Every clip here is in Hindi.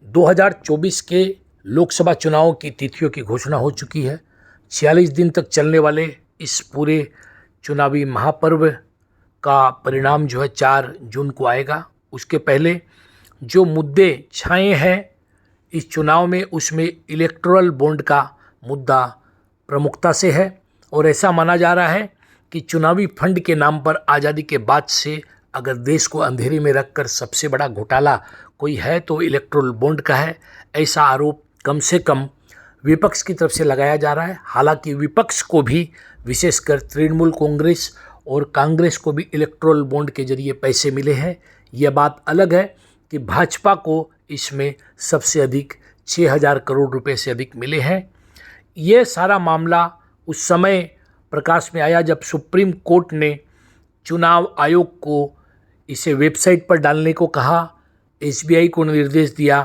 2024 के लोकसभा चुनाव की तिथियों की घोषणा हो चुकी है। 46 दिन तक चलने वाले इस पूरे चुनावी महापर्व का परिणाम जो है 4 जून को आएगा। उसके पहले जो मुद्दे छाए हैं इस चुनाव में, उसमें इलेक्टोरल बॉन्ड का मुद्दा प्रमुखता से है और ऐसा माना जा रहा है कि चुनावी फंड के नाम पर आज़ादी के बाद से अगर देश को अंधेरे में रखकर सबसे बड़ा घोटाला कोई है तो इलेक्टोरल बॉन्ड का है। ऐसा आरोप कम से कम विपक्ष की तरफ से लगाया जा रहा है। हालांकि विपक्ष को भी, विशेषकर तृणमूल कांग्रेस और कांग्रेस को भी इलेक्टोरल बॉन्ड के जरिए पैसे मिले हैं। यह बात अलग है कि भाजपा को इसमें सबसे अधिक 6,000 करोड़ रुपए से अधिक मिले हैं। ये सारा मामला उस समय प्रकाश में आया जब सुप्रीम कोर्ट ने चुनाव आयोग को इसे वेबसाइट पर डालने को कहा। एसबीआई को निर्देश दिया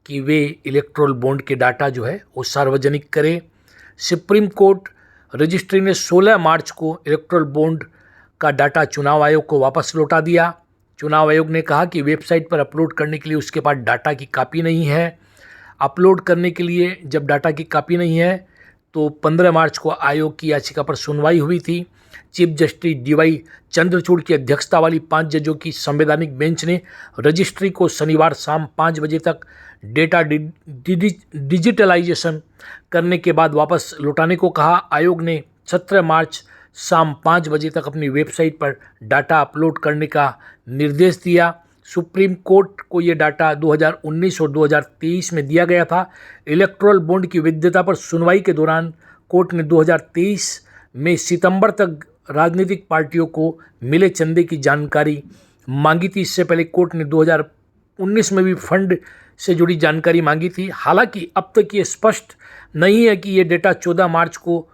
कि वे इलेक्टोरल बॉन्ड के डाटा जो है वो सार्वजनिक करें। सुप्रीम कोर्ट रजिस्ट्री ने 16 मार्च को इलेक्टोरल बॉन्ड का डाटा चुनाव आयोग को वापस लौटा दिया। चुनाव आयोग ने कहा कि वेबसाइट पर अपलोड करने के लिए उसके पास डाटा की कॉपी नहीं है। अपलोड करने के लिए जब डाटा की कॉपी नहीं है तो 15 मार्च को आयोग की याचिका पर सुनवाई हुई थी। चीफ जस्टिस डीवाई चंद्रचूड़ की अध्यक्षता वाली 5 जजों की संवैधानिक बेंच ने रजिस्ट्री को शनिवार शाम 5 बजे तक डेटा डिजिटलाइजेशन करने के बाद वापस लौटाने को कहा। आयोग ने 17 मार्च शाम 5 बजे तक अपनी वेबसाइट पर डाटा अपलोड करने का निर्देश दिया। सुप्रीम कोर्ट को ये डाटा 2019 और 2023 में दिया गया था। इलेक्टोरल बॉन्ड की वैधता पर सुनवाई के दौरान कोर्ट ने 2023 में सितंबर तक राजनीतिक पार्टियों को मिले चंदे की जानकारी मांगी थी। इससे पहले कोर्ट ने 2019 में भी फंड से जुड़ी जानकारी मांगी थी। हालांकि अब तक ये स्पष्ट नहीं है कि ये डेटा 14 मार्च को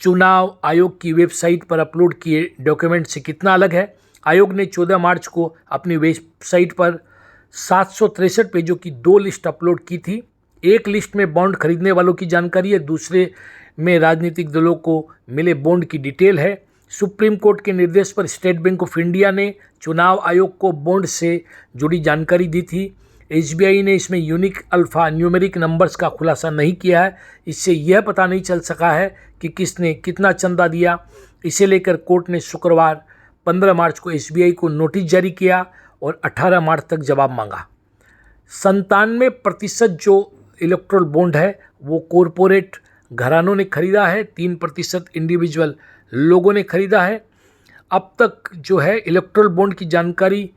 चुनाव आयोग की वेबसाइट पर अपलोड किए डॉक्यूमेंट से कितना अलग है। आयोग ने 14 मार्च को अपनी वेबसाइट पर 763 पेजों की 2 लिस्ट अपलोड की थी। एक लिस्ट में बॉन्ड खरीदने वालों की जानकारी है, दूसरे में राजनीतिक दलों को मिले बॉन्ड की डिटेल है। सुप्रीम कोर्ट के निर्देश पर स्टेट बैंक ऑफ इंडिया ने चुनाव आयोग को बॉन्ड से जुड़ी जानकारी दी थी। एसबीआई ने इसमें यूनिक अल्फा न्यूमेरिक नंबर्स का खुलासा नहीं किया है। इससे यह पता नहीं चल सका है कि किसने कितना चंदा दिया। इसे लेकर कोर्ट ने शुक्रवार 15 मार्च को एसबीआई को नोटिस जारी किया और 18 मार्च तक जवाब मांगा। 97% जो इलेक्टोरल बॉन्ड है वो कॉरपोरेट घरानों ने खरीदा है, 3% इंडिविजुअल लोगों ने खरीदा है। अब तक जो है इलेक्टोरल बॉन्ड की जानकारी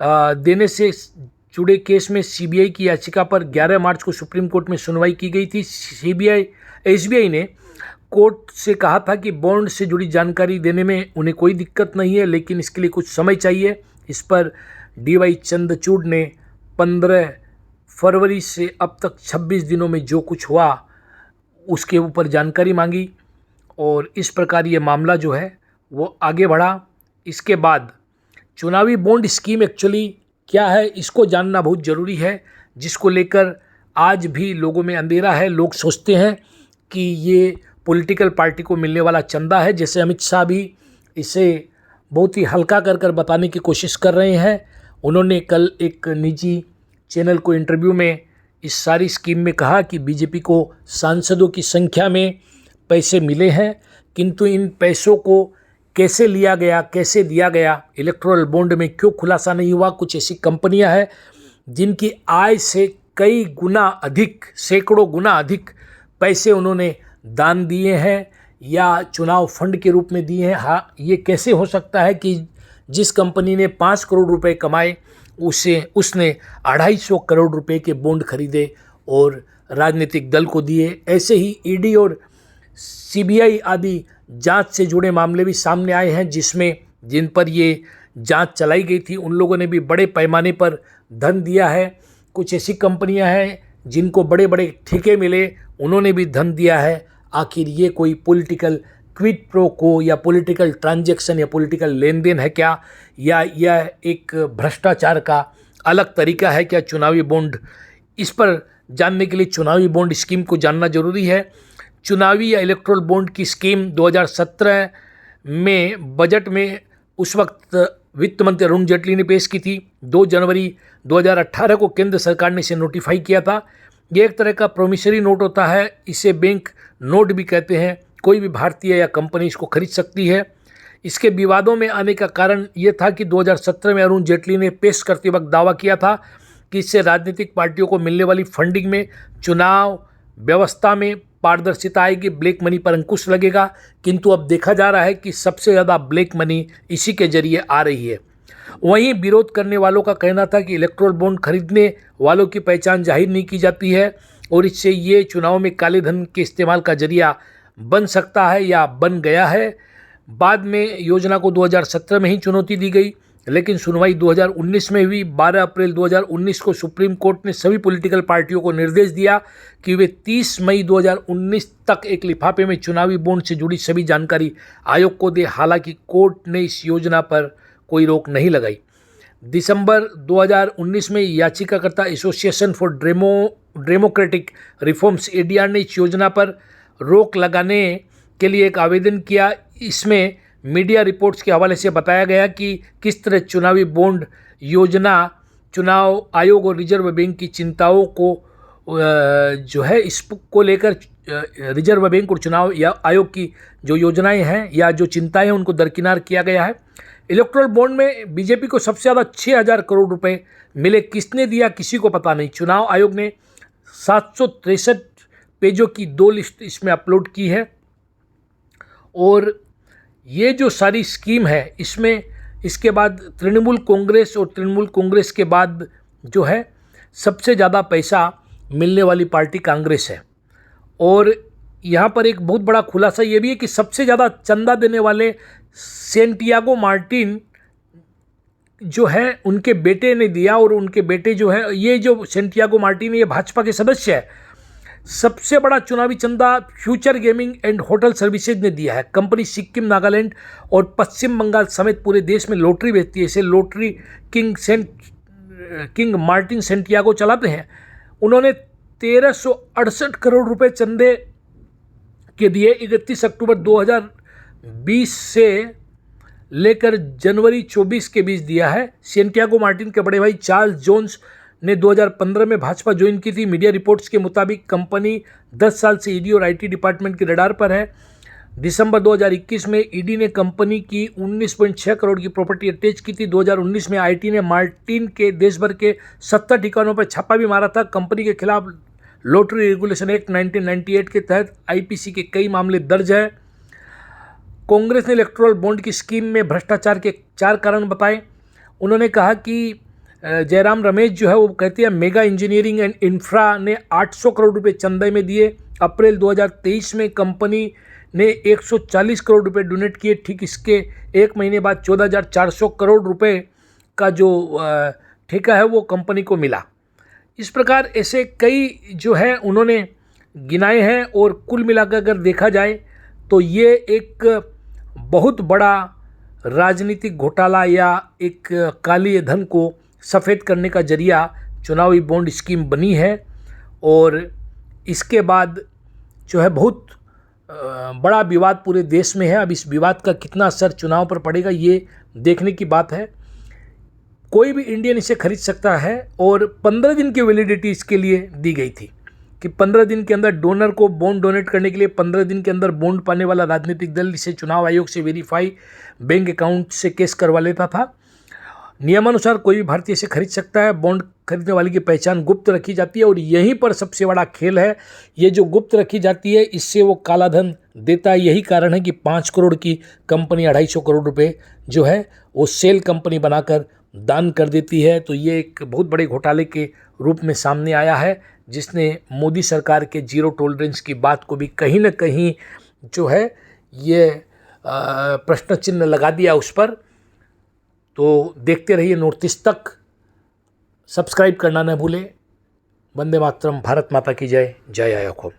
देने से जुड़े केस में सीबीआई की याचिका पर 11 मार्च को सुप्रीम कोर्ट में सुनवाई की गई थी। एसबीआई ने कोर्ट से कहा था कि बॉन्ड से जुड़ी जानकारी देने में उन्हें कोई दिक्कत नहीं है, लेकिन इसके लिए कुछ समय चाहिए। इस पर डीवाई चंद्रचूड़ ने 15 फरवरी से अब तक 26 दिनों में जो कुछ हुआ उसके ऊपर जानकारी मांगी और इस प्रकार ये मामला जो है वो आगे बढ़ा। इसके बाद चुनावी बॉन्ड स्कीम एक्चुअली क्या है इसको जानना बहुत ज़रूरी है, जिसको लेकर आज भी लोगों में अंधेरा है। लोग सोचते हैं कि ये पॉलिटिकल पार्टी को मिलने वाला चंदा है। जैसे अमित शाह भी इसे बहुत ही हल्का कर बताने की कोशिश कर रहे हैं। उन्होंने कल एक निजी चैनल को इंटरव्यू में इस सारी स्कीम में कहा कि बीजेपी को सांसदों की संख्या में पैसे मिले हैं, किंतु इन पैसों को कैसे लिया गया, कैसे दिया गया, इलेक्टोरल बॉन्ड में क्यों खुलासा नहीं हुआ। कुछ ऐसी कंपनियां हैं जिनकी आय से कई गुना अधिक, सैकड़ों गुना अधिक पैसे उन्होंने दान दिए हैं या चुनाव फंड के रूप में दिए हैं। हाँ, ये कैसे हो सकता है कि जिस कंपनी ने 5 करोड़ रुपए कमाए उसने 250 करोड़ रुपए के बॉन्ड खरीदे और राजनीतिक दल को दिए। ऐसे ही ईडी और सीबीआई आदि जांच से जुड़े मामले भी सामने आए हैं, जिन पर ये जांच चलाई गई थी उन लोगों ने भी बड़े पैमाने पर धन दिया है। कुछ ऐसी कंपनियां हैं जिनको बड़े बड़े ठेके मिले, उन्होंने भी धन दिया है। आखिर ये कोई पॉलिटिकल क्विड प्रो को या पॉलिटिकल ट्रांजैक्शन या पॉलिटिकल लेन देन है क्या, या यह एक भ्रष्टाचार का अलग तरीका है क्या चुनावी बॉन्ड? इस पर जानने के लिए चुनावी बॉन्ड स्कीम को जानना जरूरी है। चुनावी या इलेक्टोरल बॉन्ड की स्कीम 2017 में बजट में उस वक्त वित्त मंत्री अरुण जेटली ने पेश की थी। 2 जनवरी 2018 को केंद्र सरकार ने इसे नोटिफाई किया था। ये एक तरह का प्रोमिसरी नोट होता है, इसे बैंक नोट भी कहते हैं। कोई भी भारतीय या कंपनी इसको खरीद सकती है। इसके विवादों में आने का कारण ये था कि 2017 में अरुण जेटली ने पेश करते वक्त दावा किया था कि इससे राजनीतिक पार्टियों को मिलने वाली फंडिंग में, चुनाव व्यवस्था में पारदर्शिता आएगी, ब्लैक मनी पर अंकुश लगेगा। किंतु अब देखा जा रहा है कि सबसे ज़्यादा ब्लैक मनी इसी के जरिए आ रही है। वहीं विरोध करने वालों का कहना था कि इलेक्ट्रोल बॉन्ड खरीदने वालों की पहचान जाहिर नहीं की जाती है और इससे ये चुनाव में काले धन के इस्तेमाल का जरिया बन सकता है या बन गया है। बाद में योजना को 2017 में ही चुनौती दी गई, लेकिन सुनवाई 2019 में हुई। 12 अप्रैल 2019 को सुप्रीम कोर्ट ने सभी पॉलिटिकल पार्टियों को निर्देश दिया कि वे 30 मई 2019 तक एक लिफाफे में चुनावी बॉन्ड से जुड़ी सभी जानकारी आयोग को दे। हालांकि कोर्ट ने इस योजना पर कोई रोक नहीं लगाई। दिसंबर 2019 में याचिकाकर्ता association for democratic reforms ADR ने इस योजना पर रोक लगाने के लिए एक आवेदन किया। इसमें मीडिया रिपोर्ट्स के हवाले से बताया गया कि किस तरह चुनावी बॉन्ड योजना चुनाव आयोग और रिजर्व बैंक की चिंताओं को जो है इसको लेकर रिजर्व बैंक और चुनाव या आयोग की जो योजनाएं हैं या जो चिंताएं हैं उनको दरकिनार किया गया है। इलेक्ट्रोल बॉन्ड में बीजेपी को सबसे ज़्यादा 6,000 करोड़ रुपए मिले। किसने दिया किसी को पता नहीं। चुनाव आयोग ने 763 पेजों की 2 लिस्ट इसमें अपलोड की है और ये जो सारी स्कीम है इसमें इसके बाद तृणमूल कांग्रेस और तृणमूल कांग्रेस के बाद जो है सबसे ज़्यादा पैसा मिलने वाली पार्टी कांग्रेस है। और यहाँ पर एक बहुत बड़ा खुलासा ये भी है कि सबसे ज़्यादा चंदा देने वाले सेंटियागो मार्टिन जो है उनके बेटे ने दिया और उनके बेटे जो है ये जो सेंटियागो मार्टिन ये भाजपा के सदस्य है। सबसे बड़ा चुनावी चंदा future gaming and hotel services ने दिया है। कंपनी सिक्किम, नागालैंड और पश्चिम बंगाल समेत पूरे देश में लॉटरी बेचती है। इसे लॉटरी किंग मार्टिन सेंटियागो चलाते हैं। उन्होंने 1368 करोड़ रुपए चंदे के दिए। 31 अक्टूबर 2020 से लेकर जनवरी 24 के बीच दिया है। सेंटियागो मार्टिन के बड़े भाई चार्ल्स जोन्स ने 2015 में भाजपा ज्वाइन की थी। मीडिया रिपोर्ट्स के मुताबिक कंपनी 10 साल से ईडी और आईटी डिपार्टमेंट के रडार पर है। दिसंबर 2021 में ईडी ने कंपनी की 19.6 करोड़ की प्रॉपर्टी अटैच की थी। 2019 में आईटी ने मार्टिन के देश भर के 70 ठिकानों पर छापा भी मारा था। कंपनी के खिलाफ लॉटरी रेगुलेशन एक्ट 1998 के तहत आईपीसी के कई मामले दर्ज है। कांग्रेस ने इलेक्ट्रोल बॉन्ड की स्कीम में भ्रष्टाचार के 4 कारण बताए। उन्होंने कहा कि जयराम रमेश जो है वो कहते हैं मेगा इंजीनियरिंग एंड इंफ्रा ने 800 करोड़ रुपए चंदे में दिए। अप्रैल 2023 में कंपनी ने 140 करोड़ रुपए डोनेट किए। ठीक इसके 1 महीने बाद 14,400 करोड़ रुपए का जो ठेका है वो कंपनी को मिला। इस प्रकार ऐसे कई जो है उन्होंने गिनाए हैं और कुल मिलाकर अगर देखा जाए तो ये एक बहुत बड़ा राजनीतिक घोटाला या एक काले धन को सफ़ेद करने का जरिया चुनावी बॉन्ड स्कीम बनी है। और इसके बाद जो है बहुत बड़ा विवाद पूरे देश में है। अब इस विवाद का कितना असर चुनाव पर पड़ेगा ये देखने की बात है। कोई भी इंडियन इसे खरीद सकता है और 15 दिन की वैलिडिटी इसके लिए दी गई थी कि 15 दिन के अंदर डोनर को बॉन्ड डोनेट करने के लिए 15 दिन के अंदर बॉन्ड पाने वाला राजनीतिक दल इसे चुनाव आयोग से वेरीफाई बैंक अकाउंट से केस करवा लेता था। नियमानुसार कोई भी भारतीय इसे खरीद सकता है। बॉन्ड खरीदने वाले की पहचान गुप्त रखी जाती है और यहीं पर सबसे बड़ा खेल है। ये जो गुप्त रखी जाती है इससे वो काला धन देता है। यही कारण है कि 5 करोड़ की कंपनी 250 करोड़ रुपए जो है वो सेल कंपनी बनाकर दान कर देती है। तो ये एक बहुत बड़े घोटाले के रूप में सामने आया है जिसने मोदी सरकार के जीरो टॉलरेंस की बात को भी कहीं ना कहीं जो है ये प्रश्न चिन्ह लगा दिया उस पर। तो देखते रहिए नॉर्थ ईस्ट तक। सब्सक्राइब करना न भूलें। वंदे मातरम। भारत माता की जय। जय आया खोम।